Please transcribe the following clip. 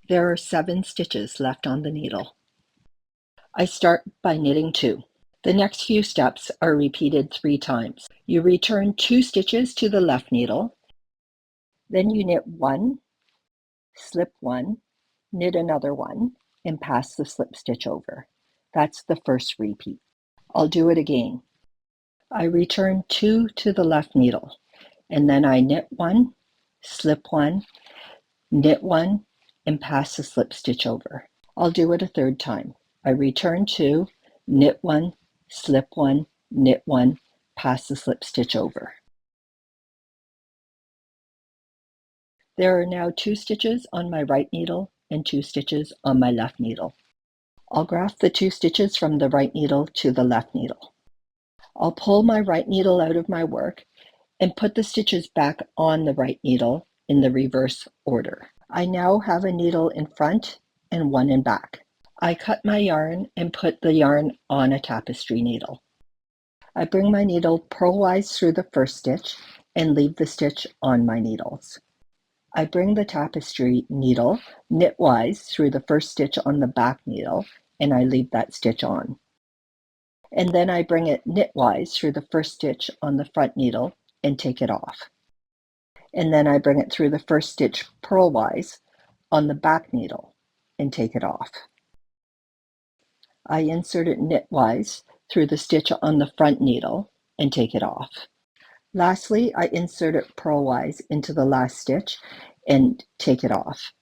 There are 7 stitches left on the needle. I start by knitting 2. The next few steps are repeated 3 times. You return 2 stitches to the left needle, then you knit 1, slip 1, knit another 1, and pass the slip stitch over. That's the first repeat. I'll do it again. I return 2 to the left needle, and then I knit 1, slip 1, knit 1, and pass the slip stitch over. I'll do it a third time. I return 2, knit 1, slip 1, knit 1, pass the slip stitch over. There are now 2 stitches on my right needle and 2 stitches on my left needle. I'll graft the 2 stitches from the right needle to the left needle. I'll pull my right needle out of my work and put the stitches back on the right needle in the reverse order. I now have a needle in front and one in back. I cut my yarn and put the yarn on a tapestry needle. I bring my needle purlwise through the first stitch and leave the stitch on my needles. I bring the tapestry needle knitwise through the first stitch on the back needle and I leave that stitch on. And then I bring it knitwise through the first stitch on the front needle and take it off. And then I bring it through the first stitch purlwise on the back needle and take it off. I insert it knitwise through the stitch on the front needle and take it off. Lastly, I insert it purlwise into the last stitch and take it off.